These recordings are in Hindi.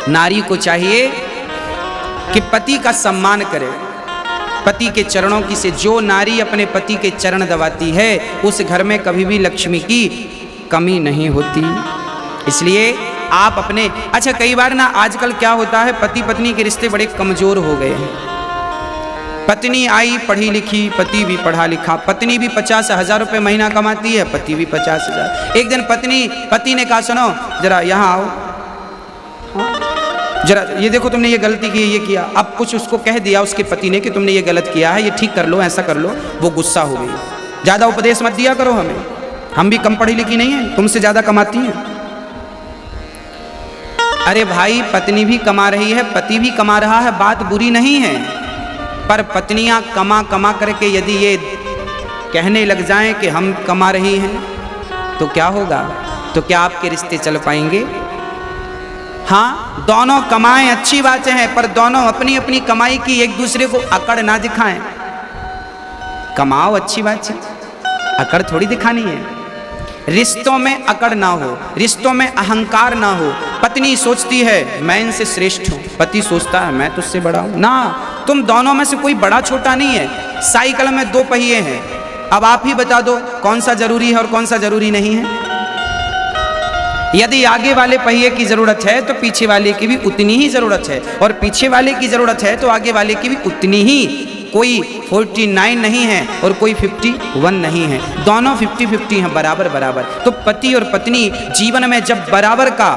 नारी को चाहिए कि पति का सम्मान करे, पति के चरणों की से जो नारी अपने पति के चरण दबाती है उस घर में कभी भी लक्ष्मी की कमी नहीं होती। इसलिए आप अपने अच्छा कई बार ना आजकल क्या होता है, पति पत्नी के रिश्ते बड़े कमजोर हो गए हैं। पत्नी आई पढ़ी लिखी, पति भी पढ़ा लिखा, पत्नी भी 50,000 रुपये महीना कमाती है, पति भी 50,000। एक दिन पति ने कहा सुनो जरा यहाँ आओ, जरा ये देखो तुमने ये गलती की, ये किया। अब कुछ उसको कह दिया उसके पति ने कि तुमने ये गलत किया है, ये ठीक कर लो, ऐसा कर लो। वो गुस्सा हो गई। ज़्यादा उपदेश मत दिया करो हमें, हम भी कम पढ़ी लिखी नहीं है, तुमसे ज़्यादा कमाती हैं। अरे भाई पत्नी भी कमा रही है, पति भी कमा रहा है, बात बुरी नहीं है, पर पत्नियां कमा करके यदि ये कहने लग जाएं कि हम कमा रही हैं तो क्या होगा? तो क्या आपके रिश्ते चल पाएंगे? हाँ, दोनों कमाएं अच्छी बातें हैं, पर दोनों अपनी अपनी कमाई की एक दूसरे को अकड़ ना दिखाएं। कमाओ अच्छी बात है, अकड़ थोड़ी दिखानी है। रिश्तों में अकड़ ना हो, रिश्तों में अहंकार ना हो। पत्नी सोचती है मैं इनसे श्रेष्ठ हूँ, पति सोचता है मैं तुझसे बड़ा हूँ। ना, तुम दोनों में से कोई बड़ा छोटा नहीं है। साइकिल में 2 पहिए हैं, अब आप ही बता दो कौन सा जरूरी है और कौन सा जरूरी नहीं है। यदि आगे वाले पहिए की जरूरत है तो पीछे वाले की भी उतनी ही जरूरत है, और पीछे वाले की जरूरत है तो आगे वाले की भी उतनी ही। कोई 49 नहीं है और कोई 51 नहीं है, दोनों 50-50 हैं, बराबर बराबर। तो पति और पत्नी जीवन में जब बराबर का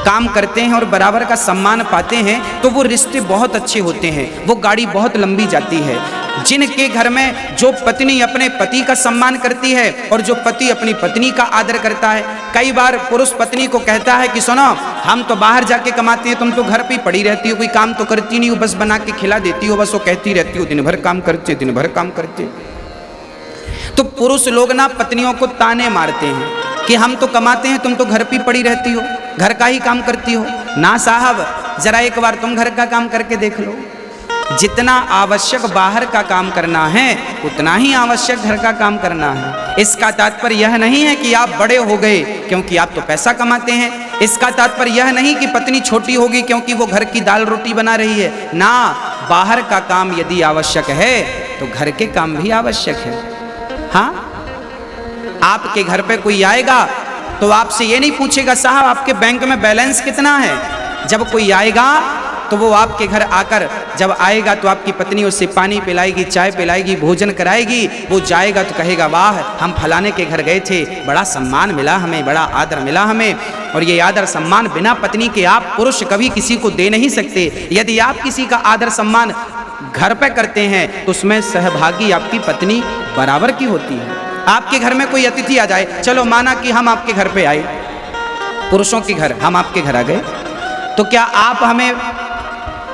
काम करते हैं और बराबर का सम्मान पाते हैं तो वो रिश्ते बहुत अच्छे होते हैं, वो गाड़ी बहुत लंबी जाती है। जिनके घर में जो पत्नी अपने पति का सम्मान करती है और जो पति अपनी पत्नी का आदर करता है। कई बार पुरुष पत्नी को कहता है कि सुनो हम तो बाहर जाके कमाते हैं, तुम तो घर पे ही पड़ी रहती हो, कोई काम तो करती नहीं हो, बस बना के खिला देती हो, बस वो कहती रहती हो दिन भर काम करते दिन भर काम करते। तो पुरुष लोग ना पत्नियों को ताने मारते हैं कि हम तो कमाते हैं, तुम तो घर पे पड़ी रहती हो, घर का ही काम करती हो। ना साहब, जरा एक बार तुम घर का काम करके देख लो। जितना आवश्यक बाहर का काम करना है उतना ही आवश्यक घर का काम करना है। इसका तात्पर्य यह नहीं है कि आप बड़े हो गए क्योंकि आप तो पैसा कमाते हैं। इसका तात्पर्य यह नहीं कि पत्नी छोटी होगी क्योंकि वो घर की दाल रोटी बना रही है। ना, बाहर का काम यदि आवश्यक है तो घर के काम भी आवश्यक है। हाँ, आपके घर पे कोई आएगा तो आपसे ये नहीं पूछेगा साहब आपके बैंक में बैलेंस कितना है। जब कोई आएगा तो वो आपके घर आकर जब आएगा तो आपकी पत्नी उससे पानी पिलाएगी, चाय पिलाएगी, भोजन कराएगी। वो जाएगा तो कहेगा वाह हम फलाने के घर गए थे, बड़ा सम्मान मिला हमें, बड़ा आदर मिला हमें। और ये आदर सम्मान बिना पत्नी के आप पुरुष कभी किसी को दे नहीं सकते। यदि आप किसी का आदर सम्मान घर पे करते हैं तो उसमें सहभागी आपकी पत्नी बराबर की होती है। आपके घर में कोई अतिथि आ जाए, चलो माना कि हम आपके घर पे आए, पुरुषों के घर हम आपके घर आ गए, तो क्या आप हमें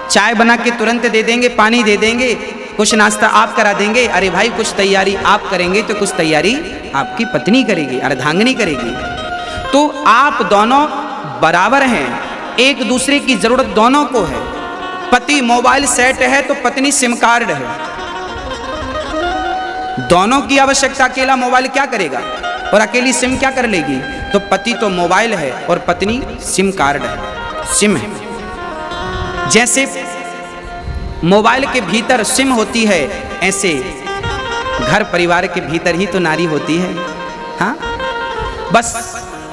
चाय बना के तुरंत दे देंगे, पानी दे देंगे, कुछ नाश्ता आप करा देंगे? अरे भाई कुछ तैयारी आप करेंगे तो कुछ तैयारी आपकी पत्नी करेगी, अर्धांगिनी करेगी। तो आप दोनों बराबर हैं, एक दूसरे की जरूरत दोनों को है। पति मोबाइल सेट है तो पत्नी सिम कार्ड है। दोनों की आवश्यकता, अकेला मोबाइल क्या करेगा और अकेली सिम क्या कर लेगी? तो पति तो मोबाइल है और पत्नी सिम कार्ड है, सिम है। जैसे मोबाइल के भीतर सिम होती है ऐसे घर परिवार के भीतर ही तो नारी होती है। हाँ, बस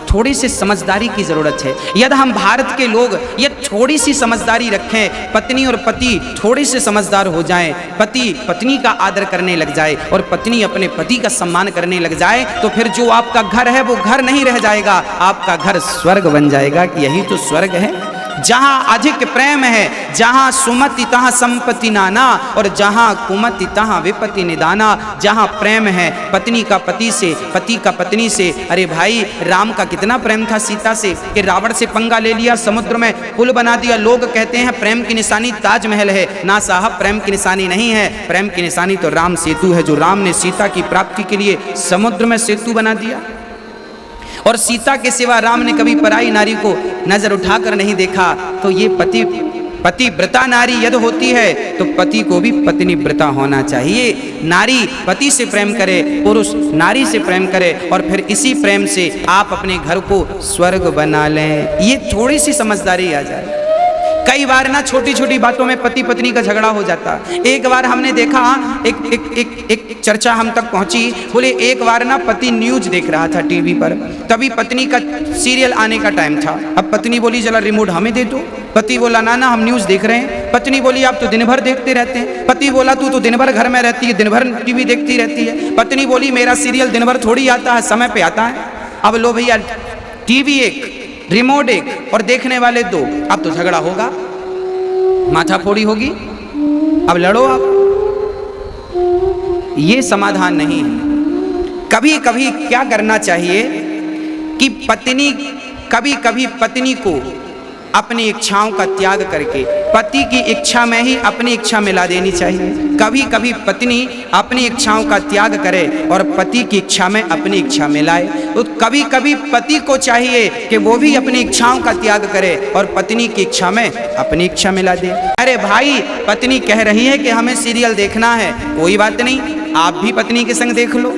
थोड़ी सी समझदारी की जरूरत है। यदि हम भारत के लोग ये थोड़ी सी समझदारी रखें, पत्नी और पति थोड़ी से समझदार हो जाएं, पति पत्नी का आदर करने लग जाए और पत्नी अपने पति का सम्मान करने लग जाए, तो फिर जो आपका घर है वो घर नहीं रह जाएगा, आपका घर स्वर्ग बन जाएगा। कि यही तो स्वर्ग है, जहाँ अधिक प्रेम है, जहाँ सुमति तहाँ संपत्ति नाना, और जहाँ कुमति तहाँ विपत्ति निदाना। जहाँ प्रेम है पत्नी का पति से, पति का पत्नी से। अरे भाई राम का कितना प्रेम था सीता से कि रावण से पंगा ले लिया, समुद्र में पुल बना दिया। लोग कहते हैं प्रेम की निशानी ताजमहल है। ना साहब, प्रेम की निशानी नहीं है, प्रेम की निशानी तो राम सेतु है, जो राम ने सीता की प्राप्ति के लिए समुद्र में सेतु बना दिया। और सीता के सिवा राम ने कभी पराई नारी को नजर उठाकर नहीं देखा। तो ये पति पतिव्रता नारी यदि होती है तो पति को भी पत्नी व्रता होना चाहिए। नारी पति से प्रेम करे, पुरुष नारी से प्रेम करे और फिर इसी प्रेम से आप अपने घर को स्वर्ग बना लें। ये थोड़ी सी समझदारी आ जाए। कई बार ना छोटी छोटी बातों में पति पत्नी का झगड़ा हो जाता। एक बार हमने देखा, एक चर्चा हम तक पहुंची, बोले एक बार ना पति न्यूज देख रहा था टीवी पर, तभी पत्नी का सीरियल आने का टाइम था। अब पत्नी बोली जरा रिमोट हमें दे दो। पति बोला ना हम न्यूज देख रहे हैं। पत्नी बोली आप तो दिन भर देखते रहते हैं। पति बोला तू तो दिन भर घर में रहती है, दिन भर टीवी देखती रहती है। पत्नी बोली मेरा सीरियल दिन भर थोड़ी आता है, समय पे आता है। अब लो भैया, टीवी एक, रिमोट एक और देखने वाले दो, अब तो झगड़ा होगा, माथाफोड़ी होगी, अब लड़ो आप। ये समाधान नहीं है। कभी कभी क्या करना चाहिए कि कभी कभी पत्नी को अपनी इच्छाओं का त्याग करके पति की इच्छा में ही अपनी इच्छा मिला देनी चाहिए। कभी कभी पत्नी अपनी इच्छाओं का त्याग करे और पति की इच्छा में अपनी इच्छा मिलाए। तो कभी कभी पति को चाहिए कि वो भी अपनी इच्छाओं का त्याग करे और पत्नी की इच्छा में अपनी इच्छा मिला दे। अरे भाई, पत्नी कह रही है कि हमें सीरियल देखना है, कोई बात नहीं, आप भी पत्नी के संग देख लो,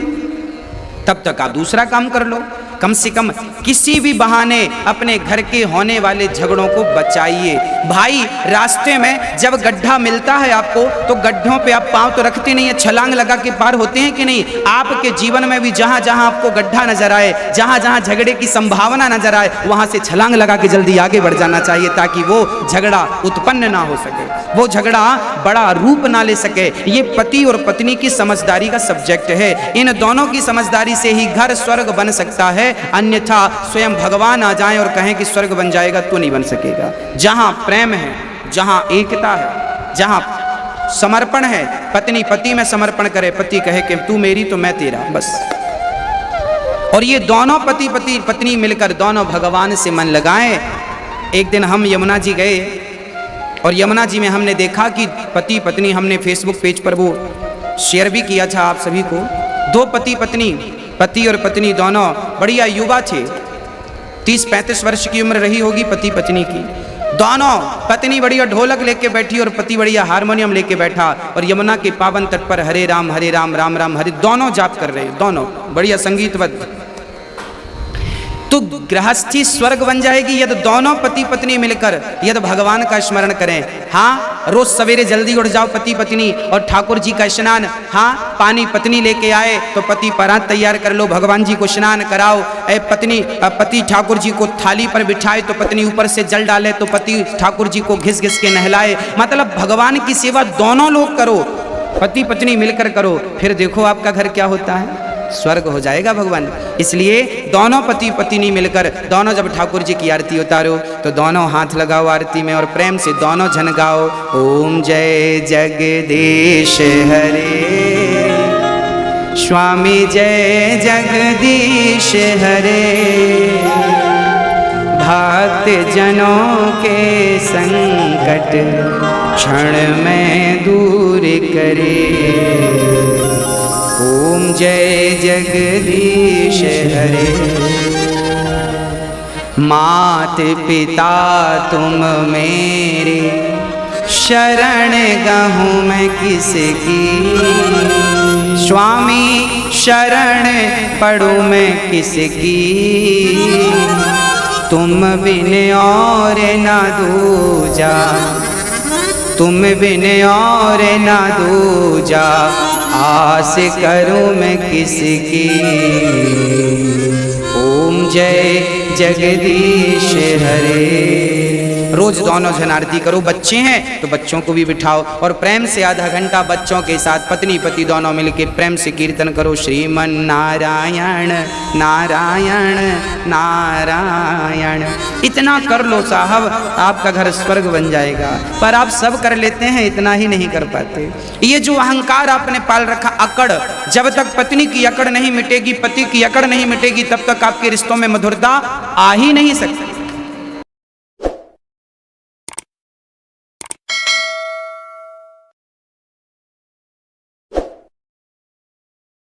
तब तक आप दूसरा काम कर लो। कम से कम किसी भी बहाने अपने घर के होने वाले झगड़ों को बचाइए। भाई, रास्ते में जब गड्ढा मिलता है आपको तो गड्ढों पे आप पांव तो रखते नहीं है, छलांग लगा के पार होते हैं कि नहीं। आपके जीवन में भी जहां जहां आपको गड्ढा नजर आए, जहां जहां झगड़े की संभावना नजर आए, वहां से छलांग लगा के जल्दी आगे बढ़ जाना चाहिए ताकि वो झगड़ा उत्पन्न ना हो सके, वो झगड़ा बड़ा रूप ना ले सके। ये पति और पत्नी की समझदारी का सब्जेक्ट है। इन दोनों की समझदारी से ही घर स्वर्ग बन सकता है, अन्यथा स्वयं भगवान आ जाएं और कहें कि स्वर्ग बन जाएगा तो नहीं बन सकेगा। जहां प्रेम है, जहां एकता है, जहां समर्पण है, पत्नी पति में समर्पण करे, पति कहे कि तू मेरी तो मैं तेरा, बस। और ये दोनों पति पत्नी मिलकर दोनों भगवान से मन लगाएं। एक दिन हम यमुना जी गए और यमुना जी में हमने देखा कि पति पत्नी, हमने फेसबुक पेज पर वो शेयर भी किया था आप सभी को, दो पति और पत्नी दोनों बढ़िया युवा थे, 30-35 वर्ष की उम्र रही होगी पति पत्नी की। दोनों, पत्नी बढ़िया ढोलक लेके बैठी और पति बढ़िया हारमोनियम लेके बैठा और यमुना के पावन तट पर हरे राम राम राम हरे दोनों जाप कर रहे हैं, दोनों बढ़िया संगीतबद्ध। तो गृहस्थी स्वर्ग बन जाएगी यदि दोनों पति पत्नी मिलकर यदि भगवान का स्मरण करें। हाँ, रोज सवेरे जल्दी उठ जाओ पति पत्नी और ठाकुर जी का स्नान, हाँ, पानी पत्नी लेके आए तो पति परात तैयार कर लो, भगवान जी को स्नान कराओ। पति ठाकुर जी को थाली पर बिठाए तो पत्नी ऊपर से जल डाले तो पति ठाकुर जी को घिस घिस के नहलाए। मतलब भगवान की सेवा दोनों लोग करो, पति पत्नी मिलकर करो, फिर देखो आपका घर क्या होता है, स्वर्ग हो जाएगा भगवान। इसलिए दोनों पति पत्नी मिलकर दोनों जब ठाकुर जी की आरती उतारो तो दोनों हाथ लगाओ आरती में और प्रेम से दोनों जन गाओ, ओम जय जगदीश हरे, स्वामी जय जगदीश हरे, भक्त जनों के संकट क्षण में दूर करे, ओम जय जगदीश हरे। मात पिता तुम मेरे, शरण गहूँ मैं किसकी, स्वामी शरण पढ़ूँ मैं किसकी, तुम बिन और ना दूजा, तुम बिन और ना दूजा, आस करूं मैं किसकी, ओम जय जगदीश हरे। रोज दोनों जन आरती करो। बच्चे हैं तो बच्चों को भी बिठाओ और प्रेम से आधा घंटा बच्चों के साथ पत्नी पति दोनों मिलकर प्रेम से कीर्तन करो, श्रीमन नारायण नारायण नारायण। इतना कर लो साहब, आपका घर स्वर्ग बन जाएगा। पर आप सब कर लेते हैं, इतना ही नहीं कर पाते। ये जो अहंकार आपने पाल रखा, अकड़, जब तक पत्नी की अकड़ नहीं मिटेगी, पति की अकड़ नहीं मिटेगी, तब तक आपके रिश्तों में मधुरता आ ही नहीं सकती।